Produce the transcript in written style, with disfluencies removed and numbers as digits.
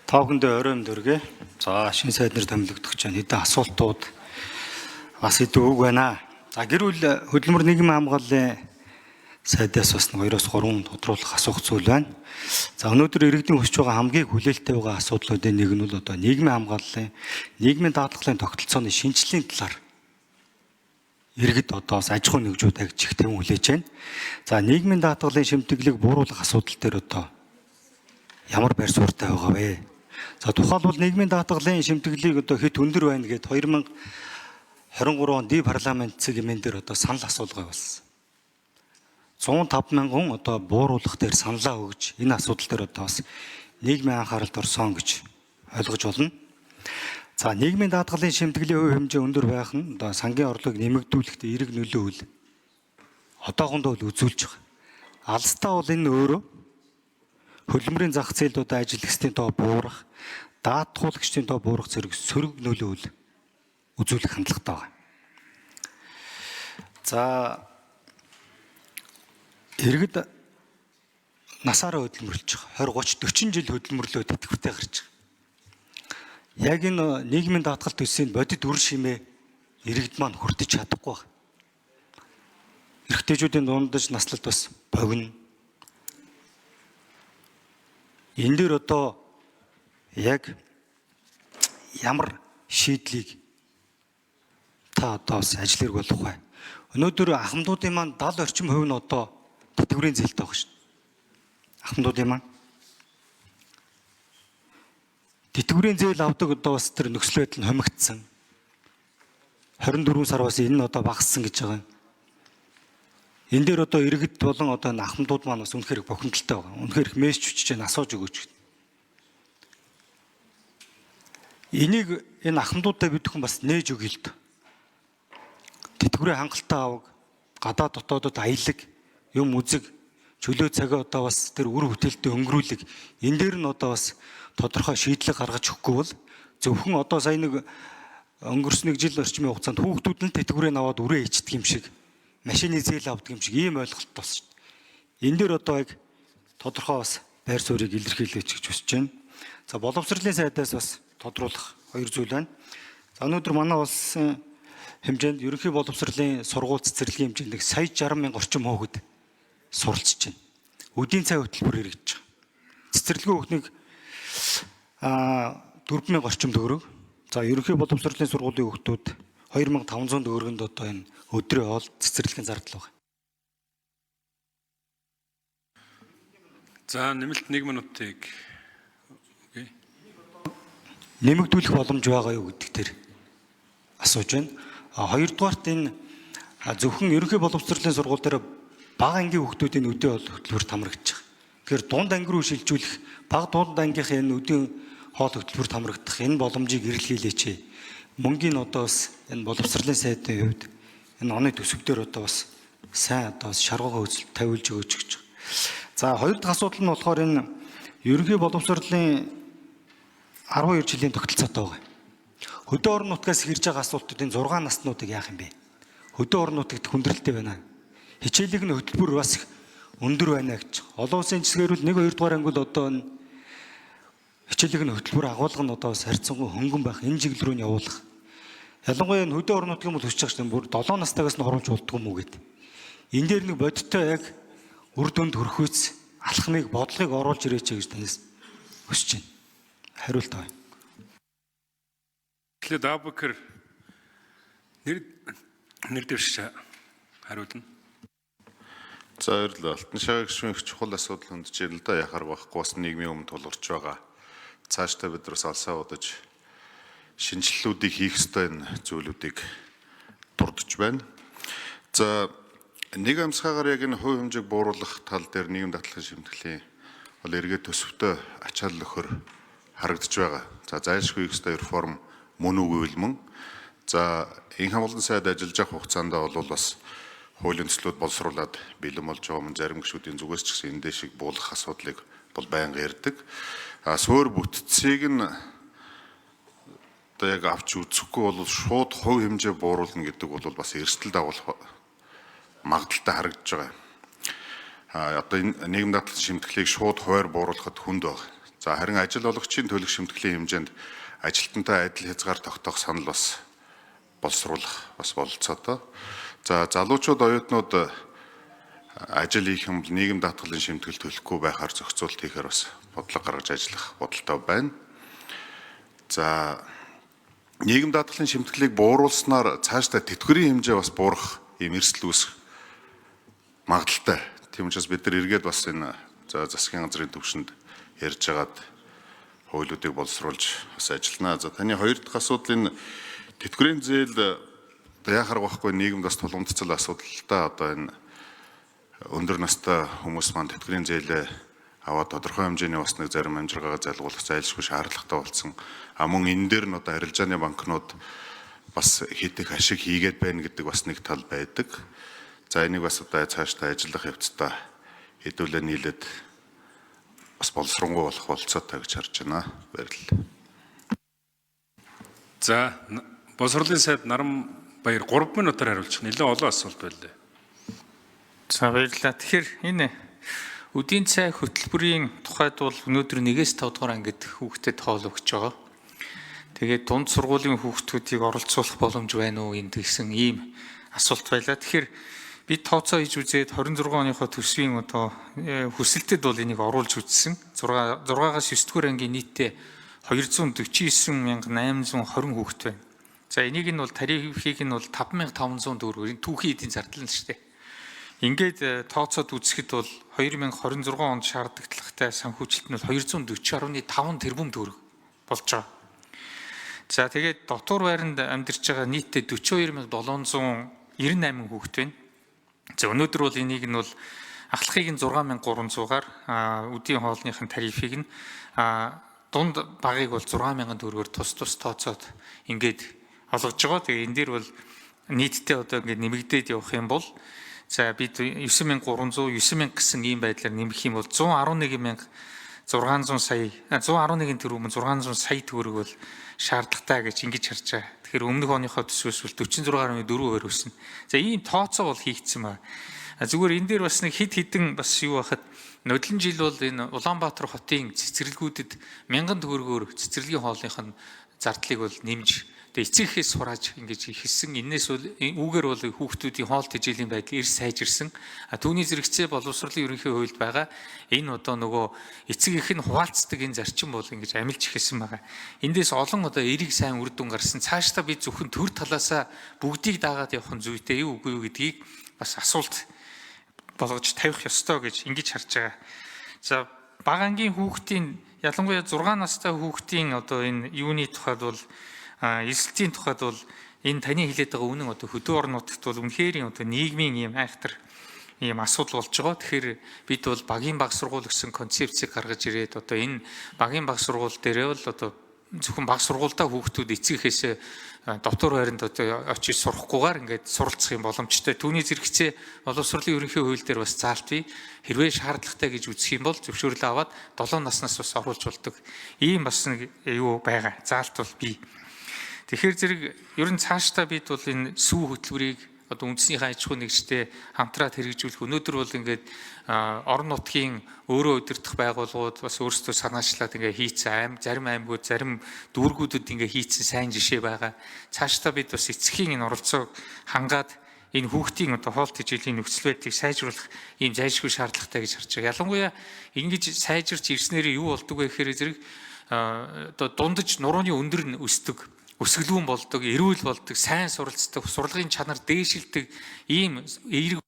Тавхандаа оройн дөргээ. За шинэ сайднэр томилогдох гэж байна. Хэдэн асуултууд бас хэдэн үг байна. За гэр бүл хөдөлмөр нийгмийн хамгааллын сайдаас бас 2-3 тодруулах асуух зүйл байна. За өнөөдөр иргэдийн өсөж байгаа хамгийн хүлээлттэй байгаа асуудлуудын нэг нь бол одоо нийгмийн хамгааллын, нийгмийн даатгалын тогтолцооны шинжилгээний талаар иргэд одоо аж ахуйн нэгжүүд агж их тэм хүлээж байна. За нийгмийн даатгалын шимтгэлийг бууруулах асуудал дээр одоо ямар байр суурьтай байгаа вэ? За тухайлбал нийгмийн даатгалын шимтгэлийг одоо хэд өндөр байна гэд 2023 он ди парламент цэг эмэн дээр одоо санал асуулга болсон. 105 мянган одоо бууруулах дээр саналаа өгж энэ асуудал дээр одоо бас нийгмийн анхааралд орсон гэж ойлгож байна. За нийгмийн даатгалын шимтгэлийн хувь хэмжээ өндөр байх нь одоо сангийн орлогыг нэмэгдүүлэхэд эерэг нөлөө үл одоохондоо үзүүлж байгаа. Алстаа бол энэ өөрөө хөдөлмөрийн зах зээлд одоо ажиллагчдын тоо буурах, даатгуулагчдын тоо буурах зэрэг сөрөг нөлөө үл үзүүлэх хандлагатай байна. За иргэд насаараа хөдөлмөрлөж байгаа. 20, 30, 40 жил хөдөлмөрлөө тэтгэвртэй гарч байгаа. Яг энэ нийгмийн даатгалт төсвийн бодит үр шимээ иргэд маань хүртэж чадахгүй байна. Эрэгтэйчүүдийн дундаж наслалт бас богино. Энэ дээр одоо яг ямар шийдлийг та одоо бас ажил хэрэг болох вэ? Өнөөдөр ахмадуудын маань 70 орчим хувь нь одоо тэтгэврийн зээлтэй байгаа шүү дээ. Ахмадуудын маань тэтгэврийн зээл авдаг одоо бас тэр нөхцөл байдал нь хомигдсан. 24 сар бас энэ нь одоо багассан гэж байгаа. Энэ дээр одоо иргэд болон одоо ахмадууд маань бас үнэхээр бохимдолтой байгаа. Үнэхээр их мессеж хүчиж байна, асууж өгөөч. Энийг энэ ахмадуудтай бид хүн бас нээж өгье л дөө. Тэтгэврийн хангалттай аваг, гадаад дотоодод аялаг, юм үзэг, чөлөө цагаа одоо бас тэр үр бүтээлтэй өнгөрүүлэг. Энэ дээр нь одоо бас тодорхой шийдлэг гаргаж өгөхгүй бол зөвхөн одоо сая нэг өнгөрсөн нэг жил орчмын хугацаанд хүүхдүүд нь тэтгэврээ аваад үрээ ичдэг юм шиг, машины зээл авдаг юм шиг ийм ойлголт болсон шүү дээ. Энэ дээр одоо яг тодорхой бас байр суурийг илэрхийлээч гэж хүсэж байна. За боловсролын сайдаас бас тодруулах 2 зүйл байна. За өнөөдөр манай улсын хэмжээнд ерөнхий боловсролын сургууль цэцэрлэгийн хэмжээнд сая 60 мянга орчим хүүхэд суралцж байна. Өдийн цай хөтөлбөр хэрэгжиж байгаа. Цэцэрлэгийн хүүхнийг 4 мянга орчим төгрөг. За ерөнхий боловсролын сургуулийн хүүхдүүд 2500 төгрөгөнд одоо энэ өдрийн хоол цэцэрлэгийн зардал байна. За нэмэлт 1 минутыг нэмэгдүүлэх боломж байгаа юу гэдэг дээр асууж байна. Хоёрдугаарт энэ зөвхөн ерөнхий боловсролын сургууль дээр бага ангийн хүүхдүүдийн өдөө хөтөлбөрт хамрагдаж байгаа. Тэгэхээр дунд анги руу шилжүүлэх бага дунд ангийнхаа энэ өдөө хоол хөтөлбөрт хамрагдах энэ боломжийг эрэлхийлээч. Мөнгөний одоо бас энэ боловсролын сайдын хувьд энэ оны төсөвдөр одоо бас сайн одоо шаргуугаа үзэл тавиулж өгөөч гэж байна. За хоёр дахь асуудал нь болохоор энэ ерөнхий боловсролын 12 жилийн тогтолцоотой байгаа. Хөдөө орон нутгаас ирж байгаа асуултуудын 6 наснуудыг яах юм бэ? Хөдөө орон нутагт хүндрэлтэй байна. Хичээлийг нь хөтөлбөр бас өндөр байна гэж. Олон улсын жишгээр бол 1-2 дугаар анги бол одоо хичээлийг нь хөтөлбөр агуулга нь одоо бас харьцангуй хөнгөн байх. Энэ чиглэл рүү нь явуулах. Ялангуяа энэ хөдөө орон нутгийн бол хүсэж байгаа чинь бүр 7 настайгаас нь оруулж болдгоо мүү гэд. Энэ дээр нэг бодиттой яг үр дүнд хүрхүүц алхмыг бодлогыг оруулж ирээч гэж танаас хүсэж байна. Хариулт авъя. Эхлээд Абубакр нэр дэвшиж хариулна. За баярлалаа. Алтан шагийн гишүүн их чухал асуудал хөндөж ирэл да яхаар байхгүй бас нийгмийн өмнө тулгарч байгаа. Цаашдаа бид нар салсаа удаж шинжилэлүүдийг хийх ёстой энэ зүйлүүдийг дурдж байна. За нэг амсгаагаар яг энэ хувь хэмжээг бууруулах тал дээр нийгэм даатгалын шимтгэлийн бол эргээд төсөвтөө ачаал нөхөр харагдж байгаа. За зайлшгүй их ёстой реформ мөн үгүй мөн. За энэ хамгаалалтын сайд ажиллаж явах хугацаанд бол бас хуулийн төслүүд боловсруулад бэлэн болж байгаа мөн зарим гишүүдийн зүгээс ч гэсэн энэ дэшиг буулгах асуудлыг бол байнга ярьдаг. Суурь бүтцийг нь одоо яг авч үзэхгүй бол шууд хувь хэмжээ бууруулна гэдэг бол бас эрсдэл дагуулах магадaltaй харагдж байгаа. Одоо энэ нийгэм даатгалын шимтгэлийг шууд хуваар бууруулахад хүнд байна. За харин ажил олгогчийн төлөх шимтгэлийн хэмжээнд ажилтнтай адил хязгаар тогтоох санал бас боловсруулах бас бололцоотой. За залуучууд оюутнууд ажил хийх юм бол нийгэм даатгалын шимтгэл төлөхгүй байхаар зохицуулт хийхээр бас бодлого гаргаж ажиллах бодолтой байна. За нийгэм даатгалын шимтгэлийг бууруулснаар цаашдаа тэтгэврийн хэмжээ бас буурах ийм эрсдэл үүсэх магадaltaй. Тийм учраас бид нар эргээд бас энэ засгийн газрын төвшөнд ярьж байгаад хуулиудыг боловсруулж бас ажиллана. За таны хоёр дахь асуудал энэ тэтгэврийн зээл яахаар байхгүй нийгэмд бас тулгымдцал асуудалтай. Одоо энэ өндөр настай хүмүүс маань тэтгэврийн зээлээ аваад тодорхой хэмжээний бас нэг зарим амжиргаагаа залгуулах зайлшгүй шаардлагатай болсон. Мөн энэ дээр нь одоо арилжааны банкнууд бас хэд их ашиг хийгээд байна гэдэг бас нэг тал байдаг. За энийг бас одоо цаашдаа ажиллах явцдаа хэдүүлээ нийлээд бас боловсронгуй болох болцоотой гэж харж байна. Баярлалаа. За боловсролын сайд Наранбаяр 3 минутаар хариулчих. Нэлээд олон асуулт байлаа. За баярлалаа. Тэгэхээр энэ Үдийн цай хөтөлбөрийн тухайд бол өнөөдөр 1-5 дугаар ангид хүүхдэд хоол өгч байгаа. Тэгээд дунд сургуулийн хүүхдүүдийг оролцуулах боломж байна уу энэ гэсэн ийм асуулт байлаа. Тэгэхээр бид тооцоо хийж үзээд 26 оныхоо төсвийн одоо хүсэлтэд бол энийг оруулж үзсэн. 6-аас 9 дугаар ангийн нийтдээ 249,820 хүүхэд байна. За энийг нь бол тарифыг нь бол 5,500 төгрөгөөр түүхийн эдийн зардал нь шүү дээ. Ингээд тооцоод үзэхэд бол 2026 онд шаардлагатай санхүүжилт нь 240.5 тэрбум төгрөг болж байгаа. За тэгээд дотор байранд амьдарч байгаа нийтдээ 42,798 хүүхэд байна. За өнөөдөр бол энийг нь бол ахлахыг нь 6,300-аар үдийн хоолныхын тарифыг нь дунд багыг бол 6,000 төгрөгөөр тус тооцоод ингээд олгож байгаа. Тэгээ энэ дээр бол нийтдээ одоо ингээд нэмэгдээд явах юм бол за бид 9,300, 9,000 гэсэн ийм байдлаар нэмэх юм бол 111,600 сая 111 тэрбум 600 сая төгрөг бол шаардлагатай гэж ингэж харж байгаа. Тэгэхээр өмнөх оныхоо төсвөөс бол 46.4% өснө. За ийм тооцоо бол хийгдсэн байна. Зүгээр энэ дээр бас нэг хэд хэдэн бас юу байхад нодлон жил бол энэ Улаанбаатар хотын цэцэрлэгүүдэд 1000 төгрөгөөр цэцэрлэгийн хоолных нь зардлыг бол нэмж эцэгхээс сурааж ингэж ихэлсэн. Энээс бол үүгээр бол хүүхдүүдийн хоол тэжээлийн байдал эрс сайжирсан. Түүний зэрэгцээ боловсролын ерөнхий хуульд байгаа энэ одоо нөгөө эцэг их нь хуваалцдаг энэ зарчим бол ингэж амилж ихэлсэн байгаа. Эндээс олон одоо эрийг сайн үр дүн гарсан. Цаашдаа бид зөвхөн төр талаасаа бүгдийг даагаад явах нь зүйтэй юу үгүй юу гэдгийг бас асуулт болгож тавих ёстой гэж ингэж харж байгаа. За бага ангийн хүүхдийн ялангуяа 6 настай хүүхдийн одоо энэ юуны тухайд бол эсэлтийн тухайд бол энэ таны хэлээд байгаа үнэн одоо хөдөө орнуудад бол үнэхээр одоо нийгмийн ийм айхтар ийм асуудал болж байгаа. Тэгэхээр бид бол багийн баг сургууль гэсэн концепцийг гаргаж ирээд одоо энэ багийн баг сургууль дээрээ бол одоо зөвхөн баг сургуультай хүүхдүүд эцэгхээс дотор байранд одоо очиж сурахгүйгээр ингээд суралцах юм боломжтой. Түүний зэрэгцээ боловсролын ерөнхий хууль дээр бас заалтыг хэрвээ шаардлагатай гэж үзэх юм бол зөвшөөрлөө аваад 7 наснаас бас оруулж болдог. Ийм бас нэг юу байгаа. Заалт бол бий. Тэгэхээр зэрэг ер нь цаашдаа бид бол энэ сүү хөтөлбөрийг одоо үндэснийхээ аж ахуй нэгжтэй хамтраад хэрэгжүүлэх өнөөдөр бол ингээд орон нутгийн өөрөө удирдах байгууллагууд бас өөрсдөө санаачлаад ингээд хийцэн зарим аймагуд зарим дүүргүүдэд ингээд хийцэн сайн жишээ байгаа. Цаашдаа бид бас эцгийн энэ оролцоог хангаад энэ хүүхдийн одоо хоол тэжээлийн нөхцөл байдлыг сайжруулах ийм зайлшгүй шаардлагатай гэж харж байгаа. Ялангуяа ингэж сайжирч ирснээр юу болдог вэ гэхээр зэрэг одоо дундаж нурууны өндөр нь өсдөг. Өсгөлүүн болдог, эрүүл болдог, сайн суралцдаг, сурлагын чанар дээшилдэг ийм эерэг